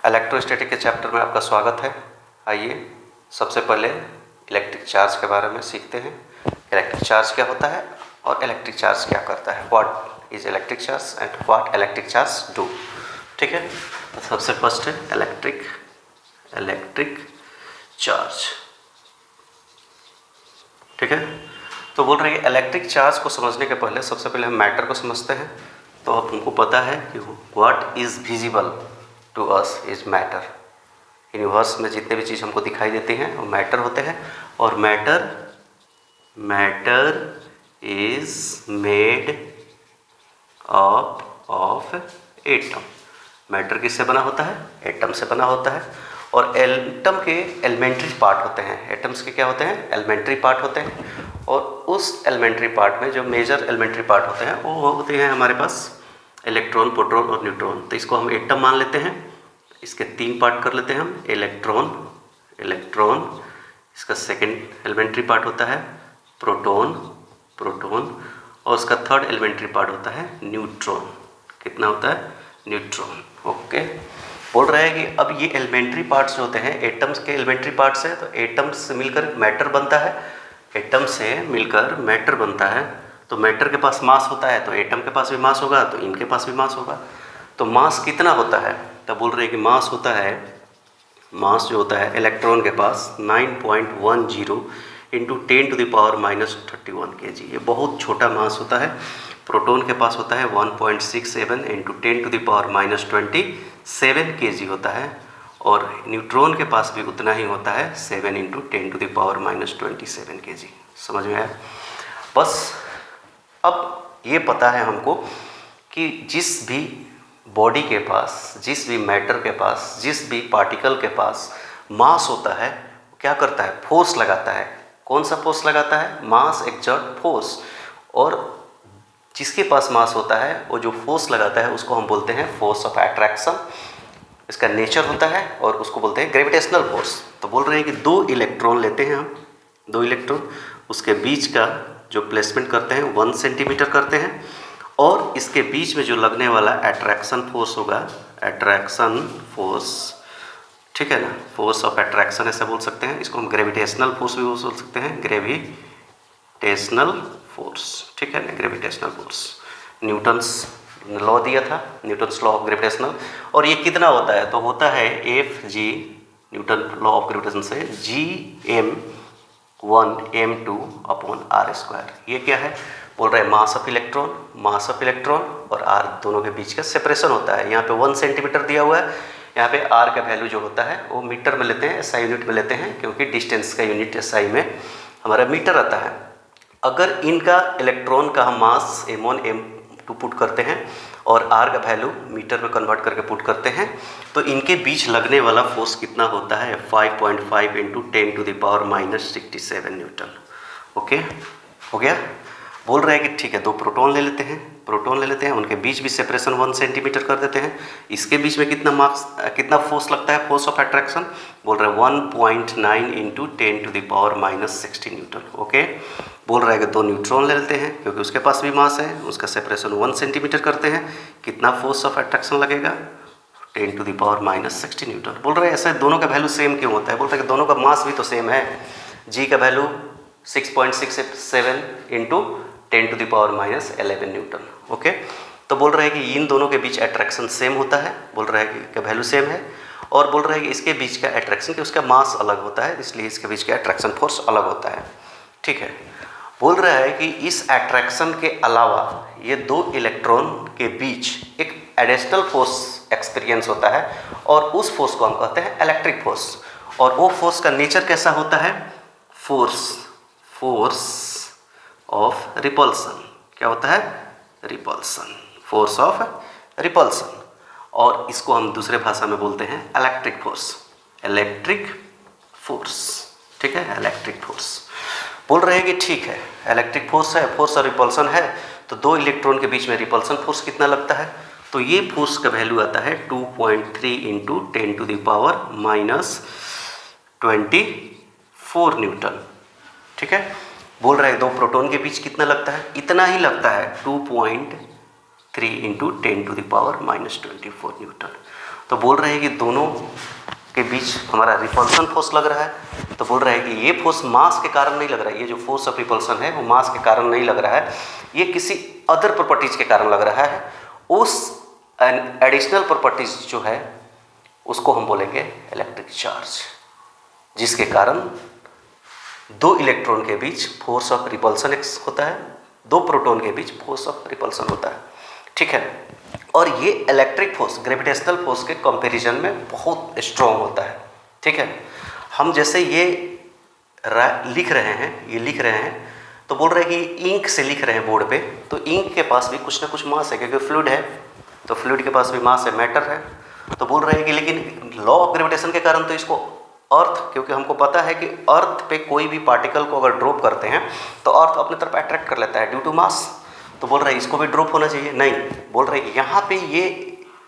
Electrostatic के chapter में आपका स्वागत है। आइए सबसे पहले इलेक्ट्रिक चार्ज के बारे में सीखते हैं। इलेक्ट्रिक चार्ज क्या होता है और इलेक्ट्रिक चार्ज क्या करता है, what is electric charge and what electric charge do. ठीक है, तो सबसे फर्स्ट है इलेक्ट्रिक चार्ज। ठीक है, तो बोल रहे हैं इलेक्ट्रिक चार्ज को समझने के पहले सबसे पहले हम मैटर को समझते हैं। तो अब हमको पता है कि what is visible to us is matter. Universe में जितने भी चीज़ हमको दिखाई देती हैं वो मैटर होते हैं, और matter is made of atom. Matter किससे बना होता है? एटम से बना होता है। और एटम के एलिमेंट्री पार्ट होते हैं। एटम्स के क्या होते हैं? एलिमेंट्री पार्ट होते हैं। और उस एलिमेंट्री पार्ट में जो मेजर एलिमेंट्री पार्ट होते हैं वो होते हैं हमारे पास इलेक्ट्रॉन, प्रोटॉन और न्यूट्रॉन। तो इसको हम एटम मान लेते हैं। इसके 3 पार्ट कर लेते हैं हम, इलेक्ट्रॉन, इसका सेकंड एलिमेंट्री पार्ट होता है प्रोटॉन, और उसका थर्ड एलिमेंट्री पार्ट होता है न्यूट्रॉन। कितना होता है? न्यूट्रॉन। ओके, बोल रहा है कि अब ये एलिमेंट्री पार्ट्स जो होते हैं एटम्स के एलिमेंट्री पार्ट्स हैं, तो एटम्स से मिलकर मैटर बनता है। एटम से मिलकर मैटर बनता है। तो मैटर के पास मास होता है, तो एटम के पास भी मास होगा, तो इनके पास भी मास होगा। तो मास कितना होता है? तो बोल रहे हैं कि मास जो होता है इलेक्ट्रॉन के पास 9.10 इंटू 10⁻³ kg। ये बहुत छोटा मास होता है। प्रोटॉन के पास होता है 1.67 इंटू 10⁻27 kg होता है। और न्यूट्रॉन के पास भी उतना ही होता है, 7 इंटू 10⁻27 kg। समझ में आया? बस अब ये पता है हमको कि जिस भी बॉडी के पास, जिस भी मैटर के पास, जिस भी पार्टिकल के पास मास होता है, क्या करता है? फोर्स लगाता है। कौन सा फोर्स लगाता है? मास एक्सर्ट फोर्स। और जिसके पास मास होता है वो जो फोर्स लगाता है उसको हम बोलते हैं फोर्स ऑफ अट्रैक्शन। इसका नेचर होता है और उसको बोलते हैं ग्रेविटेशनल फोर्स। तो बोल रहे हैं कि 2 इलेक्ट्रॉन लेते हैं हम, 2 इलेक्ट्रॉन, उसके बीच का जो प्लेसमेंट करते हैं 1 सेंटीमीटर करते हैं, और इसके बीच में जो लगने वाला अट्रैक्शन फोर्स होगा, अट्रैक्शन फोर्स, ठीक है ना, फोर्स ऑफ अट्रैक्शन ऐसा बोल सकते हैं। इसको हम ग्रेविटेशनल फोर्स भी बोल सकते हैं, ग्रेविटेशनल फोर्स। ठीक है ना, ग्रेविटेशनल फोर्स। न्यूटन्स लॉ दिया था, न्यूटन्स लॉ ऑफ ग्रेविटेशनल। और ये कितना होता है? तो होता है Fg, Newton law of gravitation से, Gm1m2/r²। ये क्या है? बोल रहे हैं मास ऑफ इलेक्ट्रॉन और r दोनों के बीच का सेपरेशन होता है। यहाँ पे 1 सेंटीमीटर दिया हुआ है। यहाँ पे r का वैल्यू जो होता है वो मीटर में लेते हैं, SI यूनिट में लेते हैं, क्योंकि डिस्टेंस का यूनिट SI में हमारा मीटर आता है। अगर इनका इलेक्ट्रॉन का हम मास m1 m2 पुट करते हैं और r का वैल्यू मीटर में कन्वर्ट करके पुट करते हैं, तो इनके बीच लगने वाला फोर्स कितना होता है? 5.5 इंटू 10⁻⁻67 न्यूटन। ओके, हो गया? बोल रहे हैं कि ठीक है, 2 प्रोटॉन ले लेते हैं, उनके बीच भी सेपरेशन 1 सेंटीमीटर कर देते हैं। इसके बीच में कितना फोर्स लगता है? फोर्स ऑफ अट्रैक्शन बोल रहे हैं 1.9 इंटू 10⁻⁻60 न्यूटन। ओके, बोल रहा है कि 2 न्यूट्रॉन ले लेते हैं, क्योंकि उसके पास भी मास है, उसका सेपरेशन 1 सेंटीमीटर करते हैं। कितना फोर्स ऑफ अट्रैक्शन लगेगा? 10⁻⁻60 न्यूटन। बोल रहे हैं ऐसे दोनों का वैल्यू सेम क्यों होता है? बोलते हैं कि दोनों का मास भी तो सेम है। जी का वैल्यू 6.67 इंटू 10⁻11 न्यूटन। ओके, तो बोल रहे हैं कि इन दोनों के बीच अट्रैक्शन सेम होता है। बोल रहा है कि वैल्यू सेम है, और बोल रहा है कि इसके बीच का अट्रैक्शन, कि उसका मास अलग होता है, इसलिए इसके बीच का अट्रैक्शन फोर्स अलग होता है। ठीक है, बोल रहा है कि इस अट्रैक्शन के अलावा ये 2 इलेक्ट्रॉन के बीच एक एडिशनल फोर्स एक्सपीरियंस होता है, और उस फोर्स को हम कहते हैं इलेक्ट्रिक फोर्स। और वो फोर्स का नेचर कैसा होता है? Force of repulsion. क्या होता है? Repulsion, force of repulsion. और इसको हम दूसरे भाषा में बोलते हैं इलेक्ट्रिक फोर्स। ठीक है, इलेक्ट्रिक फोर्स। बोल रहे हैं कि ठीक है, इलेक्ट्रिक फोर्स है, फोर्स और रिपल्सन है, तो 2 इलेक्ट्रॉन के बीच में रिपल्सन फोर्स कितना लगता है? तो ये फोर्स का वैल्यू आता है 2.3 इंटू 10⁻24 न्यूटन। ठीक है, बोल रहे हैं 2 प्रोटॉन के बीच कितना लगता है? इतना ही लगता है, 2.3 इंटू 10⁻24 न्यूटन। तो बोल रहे हैं कि दोनों के बीच हमारा रिपल्सन फोर्स लग रहा है। तो बोल रहे हैं कि ये फोर्स मास के कारण नहीं लग रहा है, ये जो फोर्स ऑफ रिपल्सन है वो मास के कारण नहीं लग रहा है, ये किसी अदर प्रॉपर्टीज के कारण लग रहा है। उस एडिशनल प्रॉपर्टीज जो है उसको हम बोलेंगे इलेक्ट्रिक चार्ज, जिसके कारण दो इलेक्ट्रॉन के बीच फोर्स ऑफ रिपल्सन होता है, दो प्रोटॉन के बीच फोर्स ऑफ रिपल्सन होता है। ठीक है, और ये इलेक्ट्रिक फोर्स ग्रेविटेशनल फोर्स के कंपैरिजन में बहुत स्ट्रॉन्ग होता है। ठीक है, हम जैसे ये लिख रहे हैं तो बोल रहे हैं कि इंक से लिख रहे हैं बोर्ड पे, तो इंक के पास भी कुछ ना कुछ मास है, क्योंकि फ्लूइड है, तो फ्लूइड के पास भी मास है, मैटर है। तो बोल रहे हैं कि लेकिन लॉ ऑफ ग्रेविटेशन के कारण तो इसको अर्थ, क्योंकि हमको पता है कि अर्थ पे कोई भी पार्टिकल को अगर ड्रॉप करते हैं तो अर्थ अपने तरफ अट्रैक्ट कर लेता है ड्यू टू मास। तो बोल रहे हैं इसको भी ड्रॉप होना चाहिए, नहीं, बोल रहे हैं यहाँ पे ये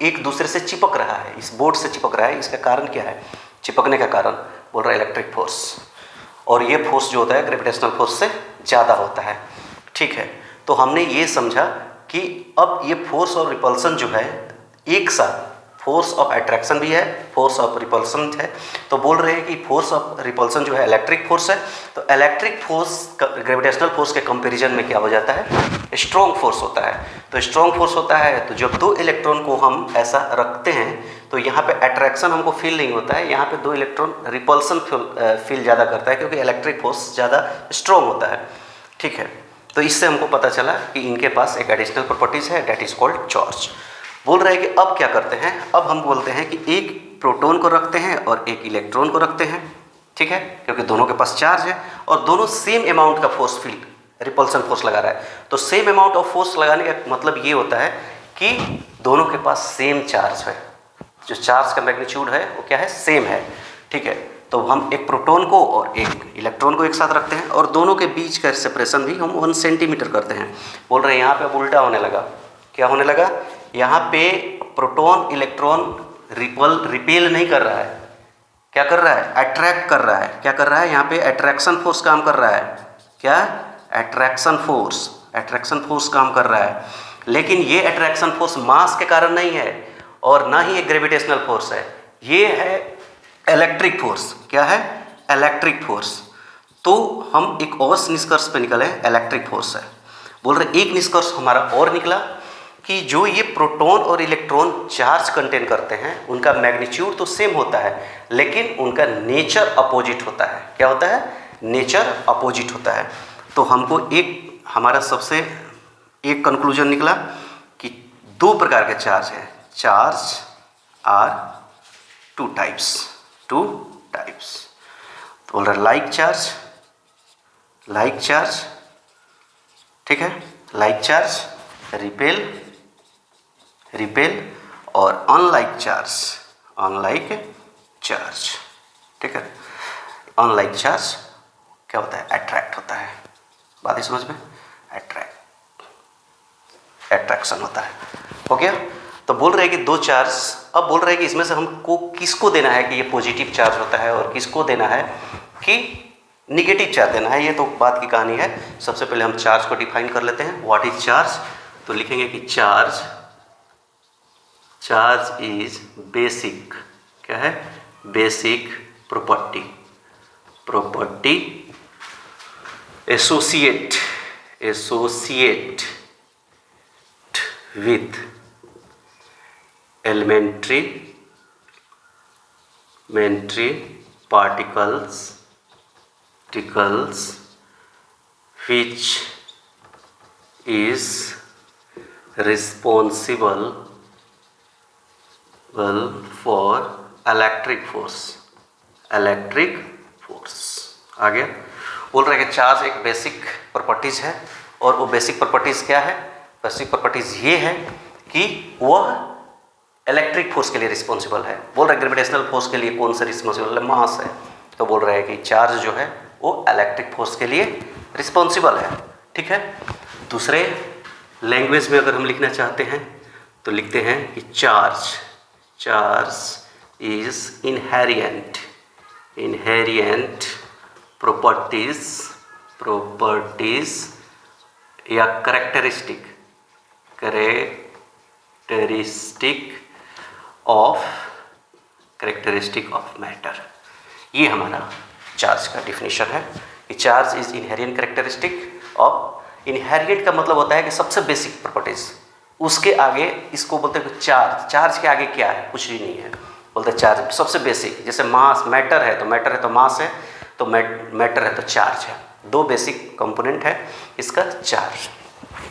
एक दूसरे से चिपक रहा है, इस बोर्ड से चिपक रहा है। इसका कारण क्या है चिपकने का कारण? बोल रहा है इलेक्ट्रिक फोर्स, और ये फोर्स जो होता है ग्रेविटेशनल फोर्स से ज़्यादा होता है। ठीक है, तो हमने ये समझा कि अब ये फोर्स और रिपल्सन जो है एक साथ, फोर्स ऑफ अट्रैक्शन भी है, फोर्स ऑफ रिपल्सन है। तो बोल रहे हैं कि फोर्स ऑफ रिपल्सन जो है इलेक्ट्रिक फोर्स है, तो इलेक्ट्रिक फोर्स ग्रेविटेशनल फोर्स के कंपैरिजन में क्या हो जाता है? स्ट्रॉन्ग फोर्स होता है। तो स्ट्रॉन्ग फोर्स होता है, तो जब दो इलेक्ट्रॉन को हम ऐसा रखते हैं तो यहाँ पे अट्रैक्शन हमको फील नहीं होता है, यहाँ पे दो इलेक्ट्रॉन रिपल्सन फील ज़्यादा करता है, क्योंकि इलेक्ट्रिक फोर्स ज़्यादा स्ट्रॉन्ग होता है। ठीक है, तो इससे हमको पता चला कि इनके पास एक एडिशनल प्रॉपर्टीज़ है, डेट इज कॉल्ड चार्ज। बोल रहे हैं कि अब क्या करते हैं, अब हम बोलते हैं कि एक प्रोटॉन को रखते हैं और एक इलेक्ट्रॉन को रखते हैं। ठीक है, क्योंकि दोनों के पास चार्ज है और दोनों सेम अमाउंट का फोर्स फील्ड रिपल्सन फोर्स लगा रहा है। तो सेम अमाउंट ऑफ फोर्स लगाने का मतलब ये होता है कि दोनों के पास सेम चार्ज है, जो चार्ज का मैग्नीट्यूड है वो क्या है? सेम है। ठीक है, तो हम एक प्रोटॉन को और एक इलेक्ट्रॉन को एक साथ रखते हैं और दोनों के बीच का सेपरेशन भी हम 1 सेंटीमीटर करते हैं। बोल रहे हैं यहाँ पे अब उल्टा होने लगा। क्या होने लगा? यहाँ पे प्रोटॉन इलेक्ट्रॉन रिपेल नहीं कर रहा है, क्या कर रहा है? अट्रैक्ट कर रहा है। क्या कर रहा है? यहाँ पे अट्रैक्शन फोर्स काम कर रहा है। क्या? अट्रैक्शन फोर्स काम कर रहा है। लेकिन ये अट्रैक्शन फोर्स मास के कारण नहीं है और ना ही एक ग्रेविटेशनल फोर्स है, ये है इलेक्ट्रिक फोर्स। क्या है? Electric force. तो हम एक और निष्कर्ष पे निकले, इलेक्ट्रिक फोर्स है। बोल रहे एक निष्कर्ष हमारा और निकला कि जो ये प्रोटॉन और इलेक्ट्रॉन चार्ज कंटेन करते हैं उनका मैग्नीट्यूड तो सेम होता है, लेकिन उनका नेचर अपोजिट होता है। क्या होता है? नेचर अपोजिट होता है। तो हमको एक हमारा सबसे एक कंक्लूजन निकला कि दो प्रकार के चार्ज हैं, चार्ज आर टू टाइप्स। तो बोल रहे लाइक चार्ज, ठीक है, लाइक चार्ज रिपेल और अनलाइक चार्ज। ठीक है, अनलाइक चार्ज क्या होता है? अट्रैक्ट होता है। बात ही समझ में? अट्रैक्शन होता है। हो गया? तो बोल रहे हैं कि दो चार्ज, अब बोल रहे हैं कि इसमें से हमको किसको देना है कि ये पॉजिटिव चार्ज होता है और किसको देना है कि निगेटिव चार्ज देना है, ये तो बात की कहानी है। सबसे पहले हम चार्ज को डिफाइन कर लेते हैं। What is charge? तो लिखेंगे कि चार्ज इज बेसिक, क्या है? Basic property associate with elementary particles which is responsible for electric force। आ गया? बोल रहे हैं कि चार्ज एक बेसिक प्रॉपर्टीज है, और वो बेसिक प्रॉपर्टीज क्या है? बेसिक प्रॉपर्टीज ये है कि वह इलेक्ट्रिक फोर्स के लिए रिस्पॉन्सिबल है। बोल रहे हैं ग्रेविटेशनल फोर्स के लिए कौन सा रिस्पॉन्सिबल है? मास है। तो बोल रहे हैं कि चार्ज जो है वो इलेक्ट्रिक फोर्स के लिए रिस्पॉन्सिबल है। ठीक है, दूसरे लैंग्वेज में अगर हम लिखना चाहते हैं तो लिखते हैं कि चार्ज इज इनहेरिएंट प्रॉपर्टीज या characteristic of characteristic of matter. ये हमारा चार्ज का डिफिनीशन है कि चार्ज इज इनहेरिएंट कैरेक्टरिस्टिक ऑफ, इनहेरिएंट का मतलब होता है कि सबसे बेसिक प्रॉपर्टीज, उसके आगे इसको बोलते हैं चार्ज। चार्ज के आगे क्या है? कुछ भी नहीं है, बोलते हैं चार्ज सबसे बेसिक। जैसे मास, मैटर है तो मास है, तो मैटर है तो चार्ज है। दो बेसिक कंपोनेंट है इसका चार्ज।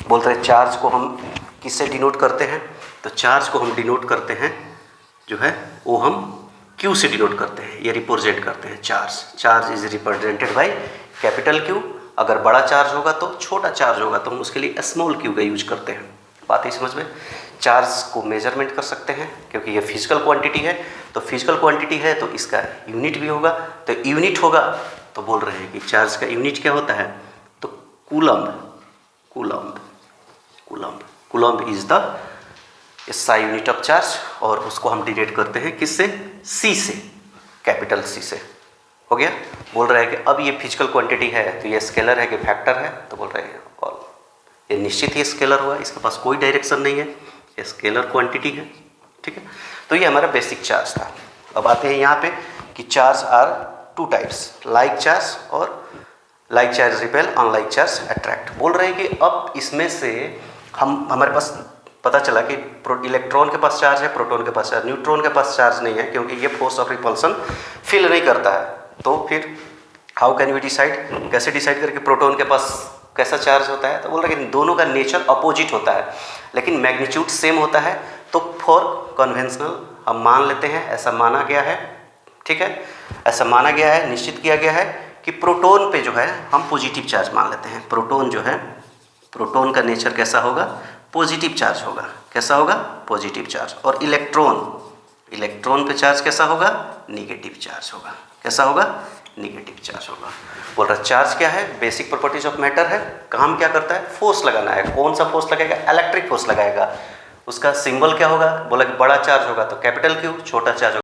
बोलते हैं चार्ज को हम किससे डिनोट करते हैं? तो चार्ज को हम डिनोट करते हैं जो है वो हम Q से डिनोट करते हैं, ये रिप्रेजेंट करते हैं charge. Charge is represented by capital Q। अगर बड़ा चार्ज होगा तो छोटा चार्ज होगा तो हम उसके लिए स्मॉल q का यूज करते हैं। बात ही समझ में। चार्ज को मेजरमेंट कर सकते हैं क्योंकि ये फिजिकल क्वांटिटी है, तो फिजिकल क्वांटिटी है तो इसका यूनिट भी होगा। तो यूनिट होगा तो बोल रहे हैं कि चार्ज का यूनिट क्या होता है? तो coulomb is the SI unit of charge, और उसको हम डिनोट करते हैं किससे? C से, कैपिटल C से। हो गया। बोल रहा है कि अब ये फिजिकल क्वांटिटी है तो ये स्केलर है कि फैक्टर है? तो बोल रहे हैं ऑल, ये निश्चित ही स्केलर हुआ, इसके पास कोई डायरेक्शन नहीं है, ये स्केलर क्वांटिटी है। ठीक है, तो ये हमारा बेसिक चार्ज था। अब आते हैं यहाँ पे कि charge are two types, like charge और like charge repel, unlike charge attract. बोल रहे हैं कि अब इसमें से हमारे पास पता चला कि इलेक्ट्रॉन के पास चार्ज है, प्रोटॉन के पास चार्ज, न्यूट्रॉन के पास चार्ज नहीं है क्योंकि ये फोर्स ऑफ रिपल्सन फील नहीं करता है। तो फिर हाउ कैन वी डिसाइड, कैसे डिसाइड करके प्रोटॉन के पास कैसा चार्ज होता है? तो बोल रहे हैं कि दोनों का नेचर अपोजिट होता है लेकिन मैग्नीट्यूड सेम होता है। तो फॉर कन्वेंशनल हम मान लेते हैं, ऐसा माना गया है, ठीक है, ऐसा माना गया है, निश्चित किया गया है कि प्रोटॉन पे जो है हम पॉजिटिव चार्ज मान लेते हैं। प्रोटॉन जो है, प्रोटॉन का नेचर कैसा होगा? पॉजिटिव चार्ज होगा। कैसा होगा? Positive charge. और इलेक्ट्रॉन पे चार्ज कैसा होगा? नेगेटिव चार्ज होगा। कैसा होगा? नेगेटिव चार्ज होगा। बोल रहा चार्ज क्या है? बेसिक प्रॉपर्टीज ऑफ मैटर है। काम क्या करता है? फोर्स लगाना है। कौन सा फोर्स लगाएगा? इलेक्ट्रिक फोर्स लगाएगा। उसका सिंबल क्या होगा? बोला कि बड़ा चार्ज होगा तो कैपिटल Q, छोटा चार्ज